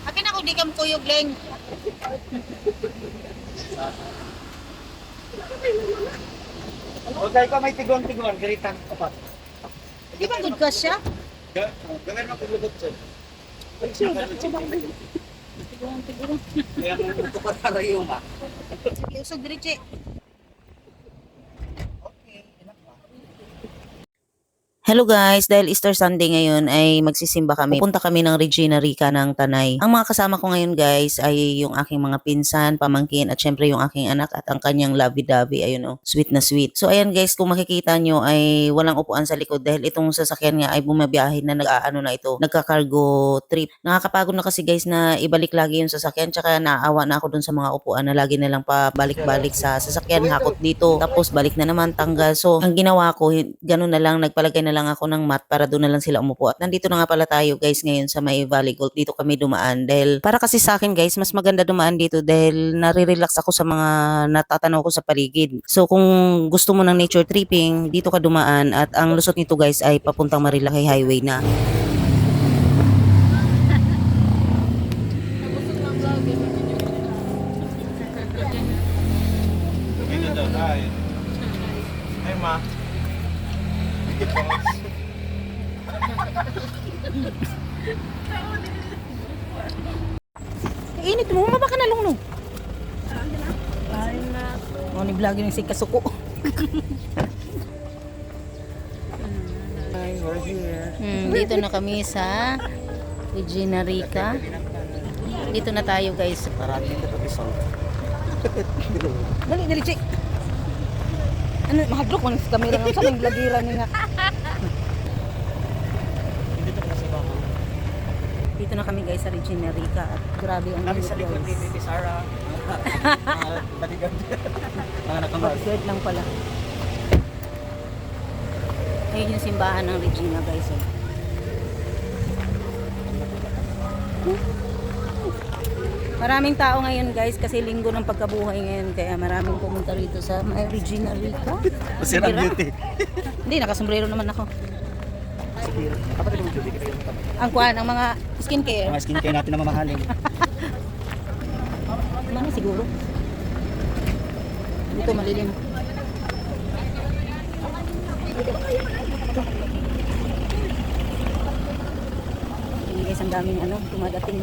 Akin ako di kam kuyog leng. Okay ka may tigong-tigong, garitan ka pa. Di ba good ka siya? Gawin mo kung sir. Tigurang. Kaya mo ito pa sa rayo ma. Sige, usog diretso. Hello guys, dahil Easter Sunday ngayon ay magsisimba kami. Pupunta kami ng Regina Rica ng Tanay. Ang mga kasama ko ngayon guys ay yung aking mga pinsan, pamangkin at syempre yung aking anak at ang kanyang lovey-dovey. Ayun oh, sweet na sweet. So ayan guys, kung makikita nyo ay walang upuan sa likod dahil itong sasakyan nga ay bumabiyahe na nag-aano na ito, nagka-cargo trip. Nakakapagod na kasi guys na ibalik lagi yung sasakyan tsaka naawa na ako dun sa mga upuan na lagi na lang pabalik-balik sa sasakyan, hakot dito, tapos balik na naman, tanggal. So ang ginawa ko, ganun na lang, nagpalagay na lang ako ng mat para doon na lang sila umupo. At nandito na nga pala tayo guys ngayon sa may Valley Gold. Dito kami dumaan dahil para kasi sa akin guys, mas maganda dumaan dito dahil nare-relax ako sa mga natatanaw ko sa paligid. So kung gusto mo ng nature tripping, dito ka dumaan at ang lusot nito guys ay papuntang Marilaki Highway na. Ay ma. Init mo, mababa ka na lungnong. Oh, ni vlog yung si Kasuko. We're here. Dito na kami sa Regina Rica. Dito na tayo guys. Parating ito episode. Dali, check. Ano, mahadlok mo sa camera ng sa may blagira niya. Dito na kami guys sa Regina Rica at grabe ang Kami init sa likod guys. ni Sarah. Bodyguard. Mga nakamag. Shirt lang pala. Ayun yung simbahan ng Regina guys. Oh. Maraming tao ngayon guys kasi linggo ng pagkabuhay ngayon kaya maraming pumunta rito sa may Regina Rica. Masirang Bira. beauty. Hindi, nakasombrero naman ako. Kapatid mo beauty. Ang kuhan, ang mga skincare. Mga skincare natin na mamahalin. Ano siguro? Dito malilim. Hindi guys, ang daming ano, dumadating.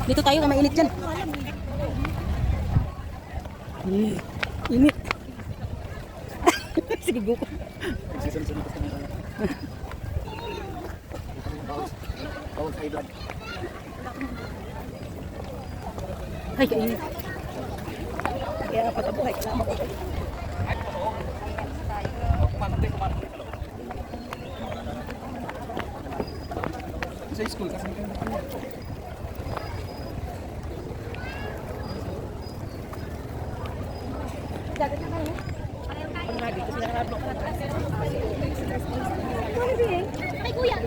Dito tayo, mainit dyan. Init. Sige, go. Season-sunod ka na. Bawal sa ilan. Ay, kainit. Kaya pagkabuhay, kailangan ko. Sa school kasi Ay, kuya.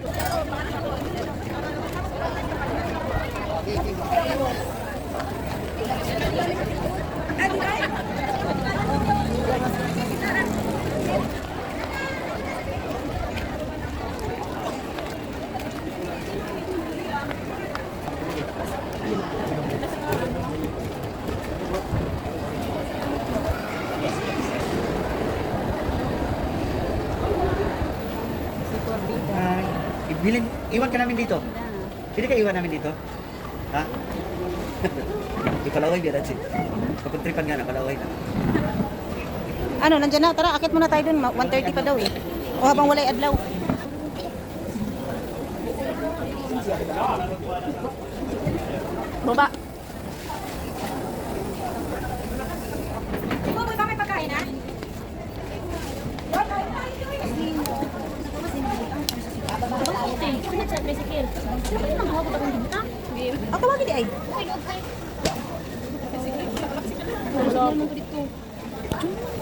Bilin, iwan ka namin dito. Pwede ka iwan namin dito? Ha? Ipalaway biya dati. Pagpuntripan nga na, palaway na. Ano, nandyan na. Tara, akit muna tayo dun. 1:30 pa daw eh. O habang walay adlaw. Baba. Ikaw, bakit pagkain ha? Ako lagi di ay.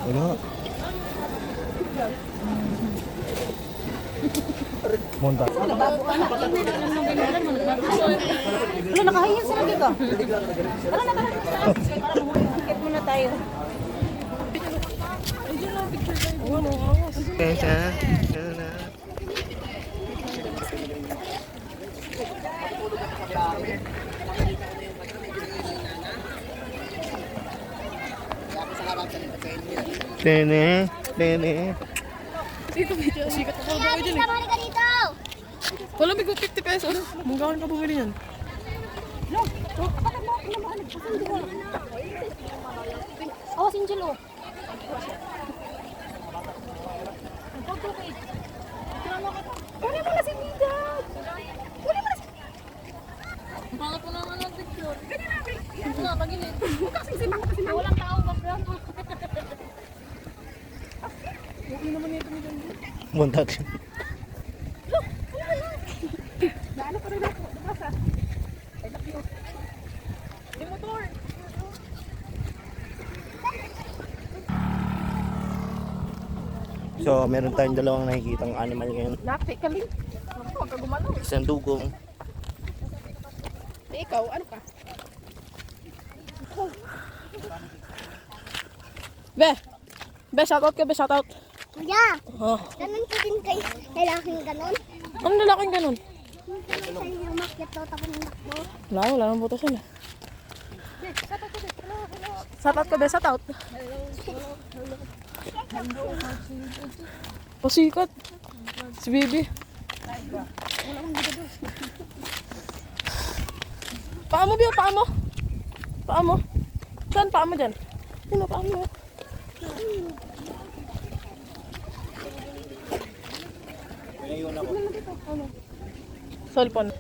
Wala. Monta. Wala, nakahiyan sila dito. Tara na, tara. Akit muna tayo. Nene, nene. Dito medyo sikat ako daw dyan eh. Balik ka dito! Wala may 50 pesos. Manggawan ka bumili yan. Oh, Sinjilo. Kunin mo na si Nidad! Kunin mo na si... Pangat po naman ang picture. Wala, paginit. Huwag kasing simang kasi walang tao. Background mo. Okay naman ito ni Ganda. Muntak. Naano pa rin ako. Nabasa. Ay, nakyo. Di motor. So, meron tayong dalawang nakikitang animal ngayon. Lapi ka, Lin. Huwag ka gumalaw. Isang dugong. Ikaw, ano ka? Be! Be, shoutout ka, be, shoutout. Kuya, Oh. ganun ko din kay lalaking ganun. Ano lalaking ganun? Sa'yo yung makyat daw tapos ng nakbo. Wala nang butas yan eh. Shoutout ka, be, shoutout. Pasikat. Si Bibi. Paa mo, Biyo, paa mo. Paa mo. Saan paa mo dyan? Sino paa mo? Cellphone.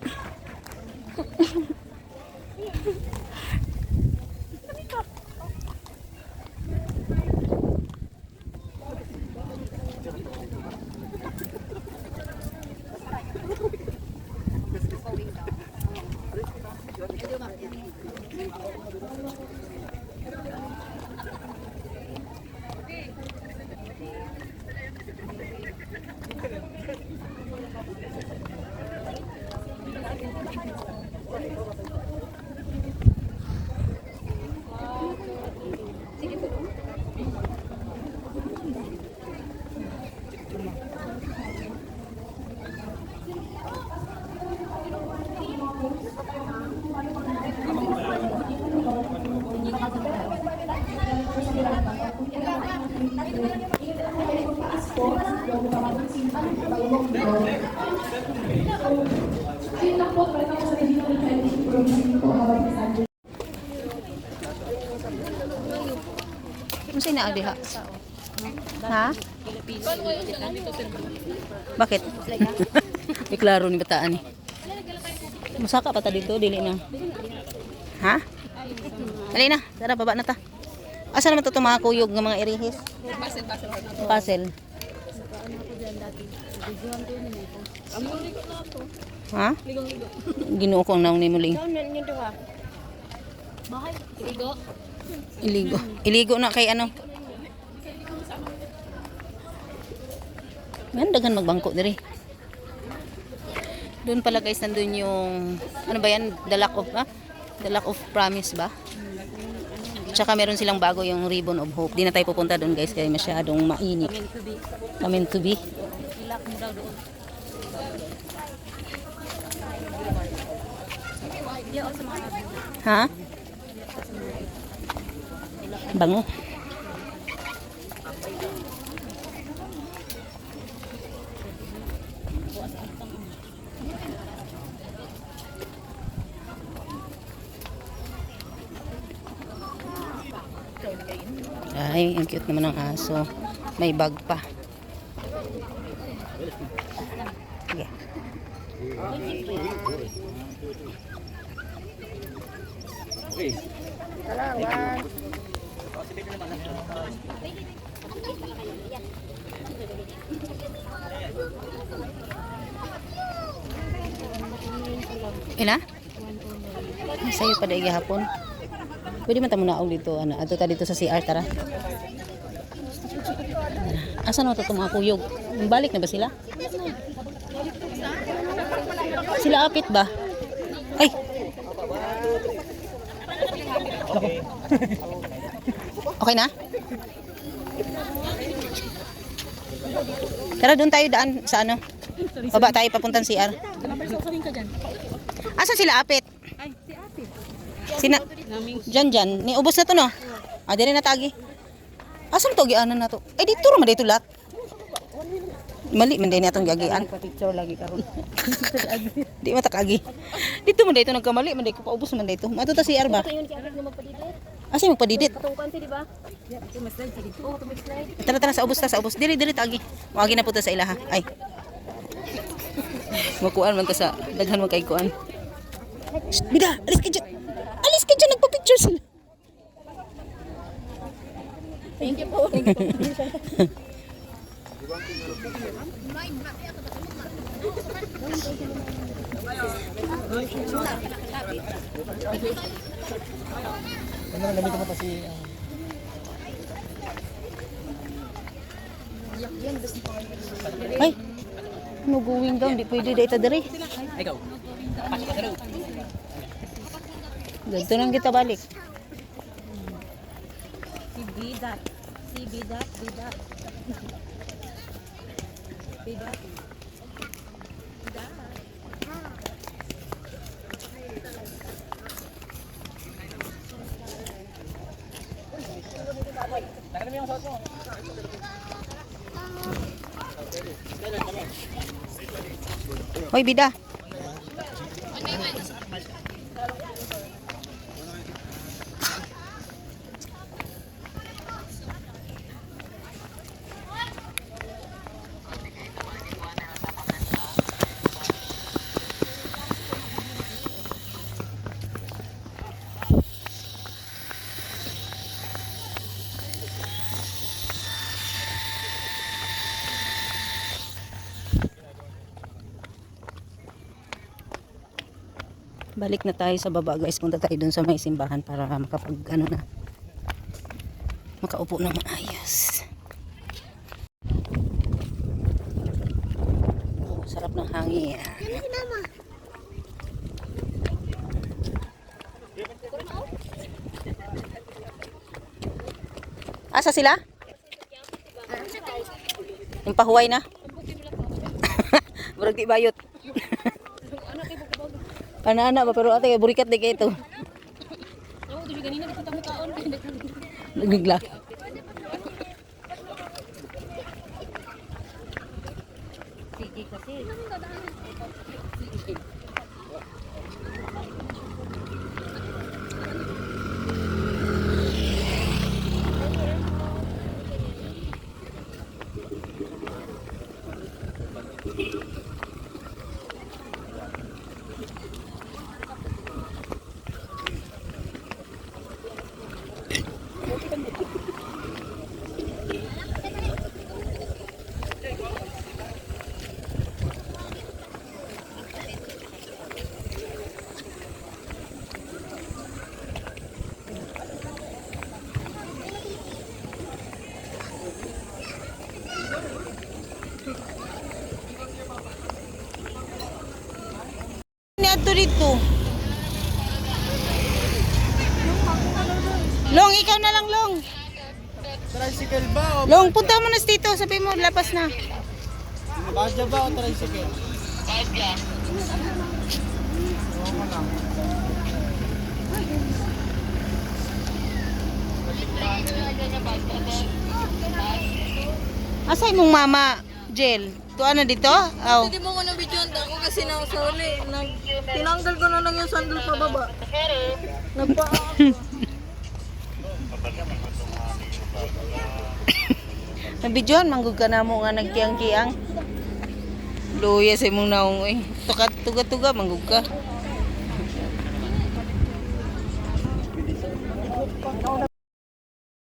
Ano siya na diha? Ha? Bakit? Iklaro ni bataan ni. Masaka pa ta dito, dili na. Ha? Dali na, tara baba na ta. Asa naman to mga kuyog ng mga irihis? Puzzle. Ha? Ginoo ko ang naong ni muling. Iligo. Iligo na kay ano? Yan, dagan magbangko diri. Doon pala guys, nandun yung, ano ba yan? The Lack of Promise ba? Tsaka meron silang bago yung Ribbon of Hope. Di na tayo pupunta doon guys, kaya masyadong mainit. Meant to be. Ha? Bango. Ay, ang cute naman ng aso. May bag pa. Sige. Ina? Sa'yo pa dahil hapon. Pwede man tayo naog dito. Ano, ato ta dito sa CR, tara. Asa na ito mga kuyog? Balik na ba sila? Sila apit ba? Ay! Okay na? Tara, doon tayo daan sa ano. Baba tayo papuntang CR. Asa sila apit? Ay, si ate. Sina Jan. Ni ubos na to no. Ah, dire na tagi. Asam to gianan na to? Eh dito ra man dito lat. Mali man din atong giagian. Picture lagi karon. Di matakagi. Dito man dito nagkamali man dito paubos man dito. Mato ta CR ba? Yun si ate na magpadidit. Asa magpadidit? Katungkan si di ba? Yeah, tumaslide sa dito. Oh, tumaslide. Tara sa ubos. Dili tagi. Wagi na puta sa ilaha. Ay. Makuan man ta sa daghan man kay kuan. Shh, bida, alis ka dyan. Nagpa-picture sila. Thank you po. Ay, no going down. Di pwede dito dari. Ikaw. Pasok ka sa loob. Dito lang kita balik. Si Bidat. Bidat. Hoy, bida. Balik na tayo sa baba guys. Punta tayo dun sa may simbahan para makapag ano na. Makaupo na maayos. Oh, sarap ng hangin. Asa sila? Yung pahuway na? Murag di bayot. Ana-ana ba pero ate burikat di kay ito. Oo, dito ganina dito mo kaon. Nagigla. Sige kasi. Niadto dito. Long, ikaw na lang, Long. Tricycle ba? Long, punta mo na dito. Sabi mo, lapas na. Badya ba o tricycle? Asay mong mama, Jel? Tuwa na dito? Aw. Hindi mo ko na video ako kasi na sa uli. Tinanggal ko na lang yung sandal pa baba. Nabidyon, manggug ka na mo nga nagkiyang-kiyang. Luya sa imong naong eh. Tuga-tuga, manggug ka.